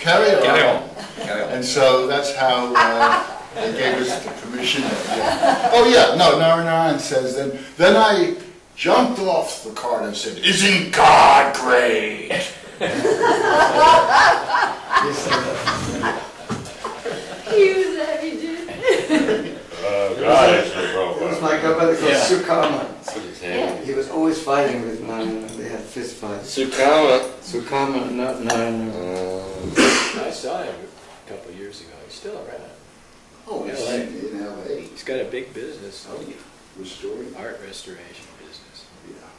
carry on. Carry on. And so that's how they gave us the permission. Oh yeah, no, Narayan says, then I jumped off the cart and said, "Isn't God great?" He was heavy, dude. God is the It problem. was my grandmother called Sukama. Yeah. He was always fighting with Narayana. They had fist fights. Sukama. Sukama, not Narayana. I saw him a couple of years ago. He's still around. Oh, it's in L.A. He's got a big business. Oh, yeah. Restoring. Art restoration business. Yeah.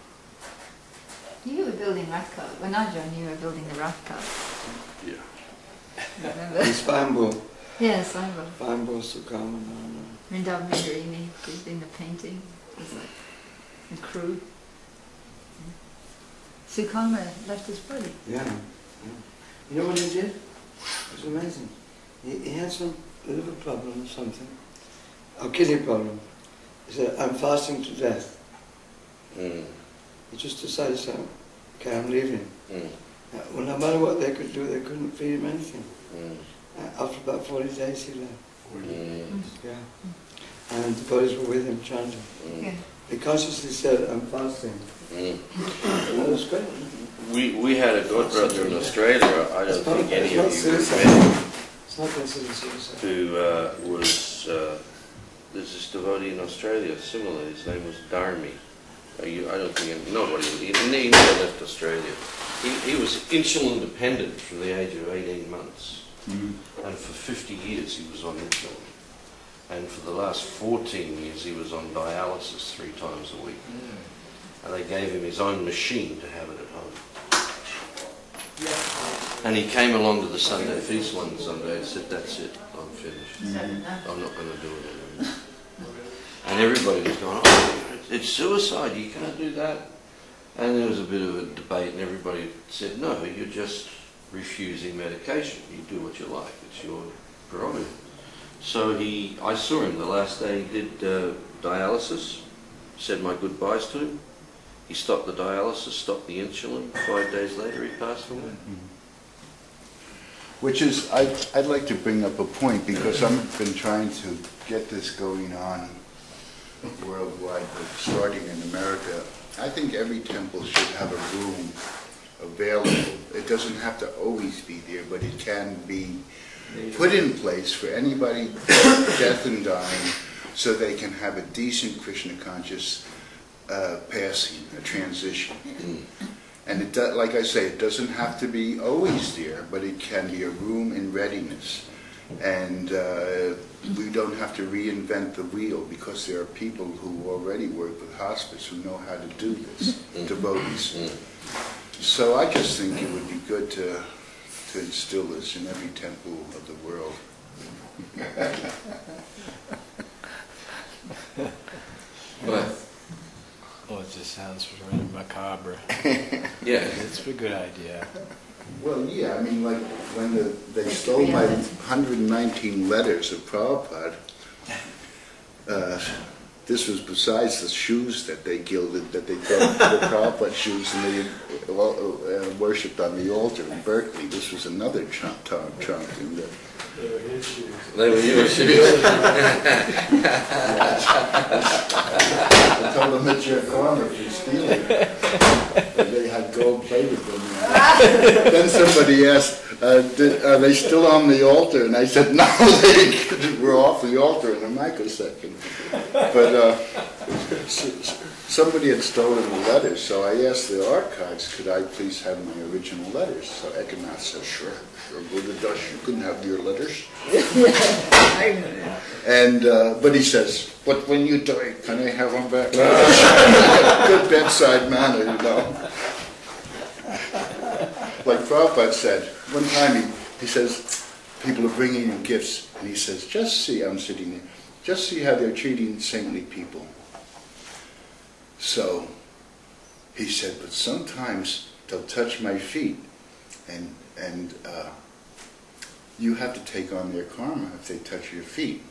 You were building rock cut. When I joined, you were building the rock cut. Yeah. Remember? He's Fambo. Yes, I will. Fambo, Sukama, Narayana. Vrindavan Grini did in the painting. It was like a crew. Sukama left his body. Yeah. You know what he did? It was amazing. He had some liver problem or something. A kidney problem. He said, "I'm fasting to death." Mm. He just decided, so, okay, I'm leaving. Mm. Well, no matter what they could do, they couldn't feed him anything. Mm. After about 40 days, he left. Mm. Yeah. And the bodies were with him chanting. Yeah. He consciously said, "I'm fasting." Mm. That was great. We had a godbrother in Australia, I don't think any of you It's have not met him, It's not considered suicide. who was, there's this devotee in Australia, similar, his name was Dharmi. I don't think nobody, he never left Australia. He was insulin dependent from the age of 18 months. Mm-hmm. And for 50 years he was on insulin. And for the last 14 years he was on dialysis 3 times a week. And they gave him his own machine to have it at home. And he came along to the Sunday feast one Sunday and said, "That's it, I'm finished. I'm not going to do it anymore." And everybody was going, "Oh, it's suicide, you can't do that." And there was a bit of a debate and everybody said, "No, you're just refusing medication. You do what you like, it's your prerogative." So I saw him the last day he did dialysis, said my goodbyes to him. He stopped the dialysis, stopped the insulin. 5 days later he passed away. Which is, I'd like to bring up a point because I've been trying to get this going on worldwide, but starting in America. I think every temple should have a room available. It doesn't have to always be there, but it can be put in place for anybody death and dying so they can have a decent Krishna conscious passing, a transition. And it like I say, it doesn't have to be always there, but it can be a room in readiness. And we don't have to reinvent the wheel because there are people who already work with hospice who know how to do this, devotees. So I just think it would be good to instill this in every temple of the world. But Oh, it just sounds really macabre. yeah, It's a good idea. Well, yeah, I mean, like when they stole my 119 letters of Prabhupada, this was besides the shoes that they gilded, that they thought the Prabhupada shoes, and they worshipped on the altar in Berkeley. This was another trunk in the. They were his shoes. they were your shoes. I told them that you're a farmer if you're stealing. They had gold plated them. Then somebody asked, are they still on the altar? And I said, no, they were off the altar in a microsecond. But somebody had stolen the letters, so I asked the archives, could I please have my original letters? So Ekanath said, sure, Buddha-dash, you can have your letters. And but he says, but when you die, can I have them back? Good bedside manner, you know. Like Prabhupada said, one time he says, people are bringing him gifts, and he says, just see, I'm sitting there, just see how they're treating saintly people. So he said, but sometimes they'll touch my feet, and you have to take on their karma if they touch your feet.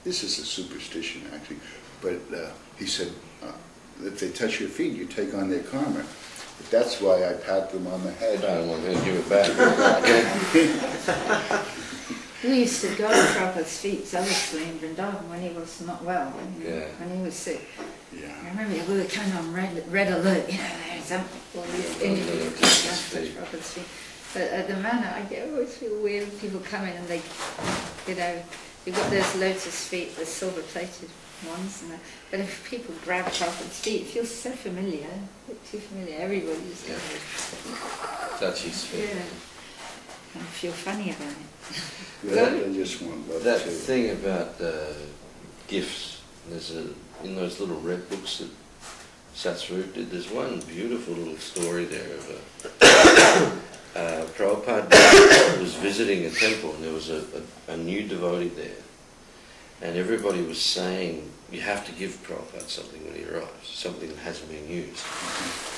This is a superstition, actually, but he said, if they touch your feet, you take on their karma. That's why I pat them on the head. I don't want to give it back. We used to go to Prabhupada's feet zealously in Vrindavan when he was not well, when he was sick. Yeah. I remember we were kind of on red alert, you know, there's something going on to Prabhupada's feet. But at the manor, I always feel weird when people come in and they, you know, you've got those lotus feet, the silver-plated ones, and but if people grab Prabhupada's feet, it feels so familiar, too familiar. Everybody's going to Touch his feet. yeah, and feel funny about it. Yeah, they just want love That too. thing about gifts, there's in those little red books that Satsvarup did, there's one beautiful little story there of Prabhupada was visiting a temple and there was a new devotee there. And everybody was saying, you have to give Prabhupada something when he arrives, something that hasn't been used.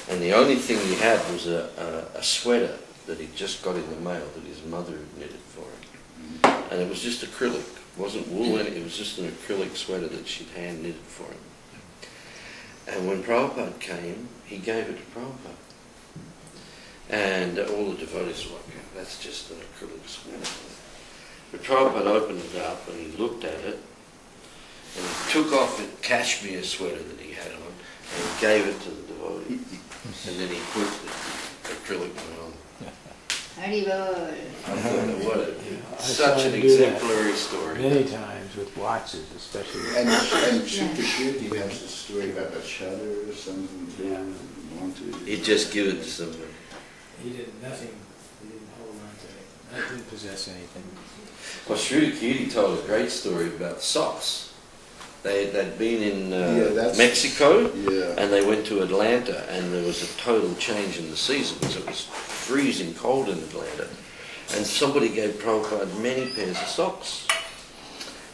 And the only thing he had was a sweater that he'd just got in the mail that his mother had knitted for him. And it was just acrylic. It wasn't wool in it, it was just an acrylic sweater that she'd hand knitted for him. And when Prabhupada came, he gave it to Prabhupada. And all the devotees were like, that's just an acrylic sweater. But Prabhupada opened it up and he looked at it and he took off a cashmere sweater that he had on and he gave it to the devotee. And then he put the acrylic one on. Haribol. I thought, what a, I such saw an him do that exemplary story. many times with watches, especially. And Shukashirti has a story about a shutter or something. Yeah. Wanted. He'd just give it to somebody. He did nothing. He didn't hold on to it. I didn't possess anything. Well, Sri Sri told a great story about socks. They'd been in Mexico, Yeah. and they went to Atlanta, and there was a total change in the seasons. It was freezing cold in Atlanta, and somebody gave Prabhupada many pairs of socks.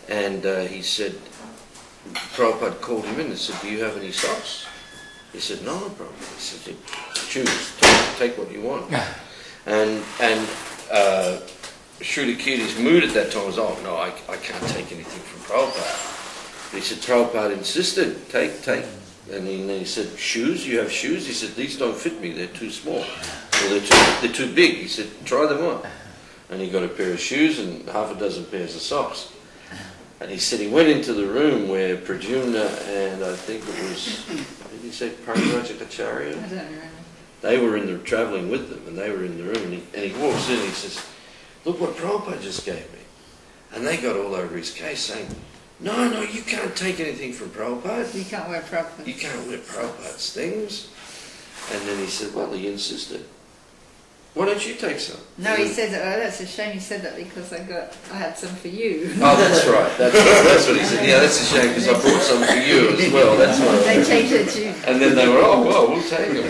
And he said, Prabhupada called him in and said, do you have any socks? He said, no, Prabhupada. He said, choose, take what you want. And Sri Kirti's mood at that time was, oh no, I can't take anything from Prabhupada. But he said, Prabhupada insisted, take. And then he said, shoes, you have shoes? He said, these don't fit me, they're too small. Well, they're too big. He said, try them on. And he got a pair of shoes and half a dozen pairs of socks. And he said he went into the room where Pradyumna and I think it was, did he say Parivajikacharya? I don't remember. They were travelling with them, and they were in the room, and he walks in and he says, look what Prabhupada just gave me. And they got all over his case saying, no, you can't take anything from Prabhupada. You can't wear Prabhupada. You can't wear Prabhupada's things. And then he said, well, he insisted. Why don't you take some? No, he said, oh, that's a shame you said that because I had some for you. Oh, that's right. That's what he said. Yeah, that's a shame because I brought some for you as well. That's right. They changed it to And then they were, oh, well, we'll take them.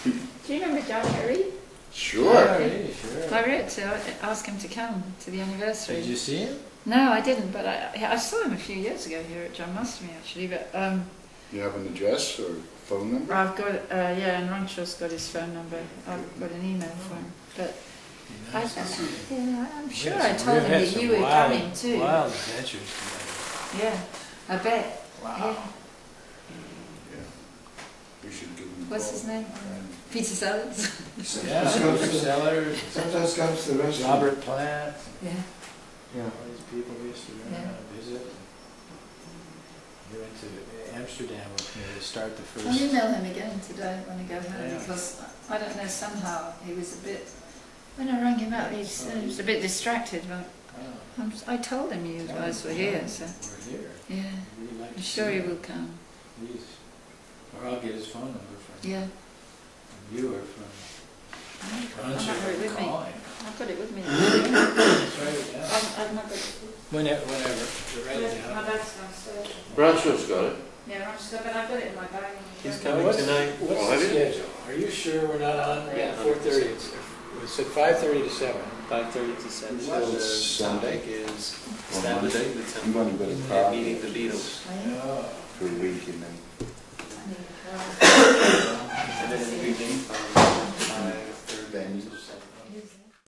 Do you remember John Harry? Sure. Sure. I wrote to ask him to come to the anniversary. Did you see him? No, I didn't, but I saw him a few years ago here at John Mastamy actually. But You have an address or phone number? I've got and Rancho's got his phone number. I've got an email for him. But I'm sure I told him that you were coming too. Wild adventures together. Yeah, I bet. Wow. Yeah. You should give him a What's call. his name? Peter Sellers. Yeah, Mr. Sellers, Sometimes comes to the restaurant. Robert Plant, Yeah. Yeah. all these people we used to visit. He went to Amsterdam with me to start the I'll first. email him again today when I go home Yeah. because I don't know, somehow he was a bit, when I rang him up he was a bit distracted, but Oh, I told him you guys were here, so we're here. yeah, We'd like I'm to sure see he him. will come. Please. Or I'll get his phone number from Yeah, you or from I've not got it with me. calling. I've got it with me. Just write it down. I've not got it. Whenever, you write it My down. bag's downstairs. Branshaw's got it. Yeah, I'm just, but I've got it in my bag. He's Now, coming what's- tonight. What's Oh, the have you? schedule? Are you sure we're not on? Yeah, 4:30. We said 5:30 to 7. 5:30 to 7. What So the is Sunday? topic is On Saturday, Monday? the I'm going to go to temple, Prague meeting the Beatles. Oh. for a week and then And then in the evening,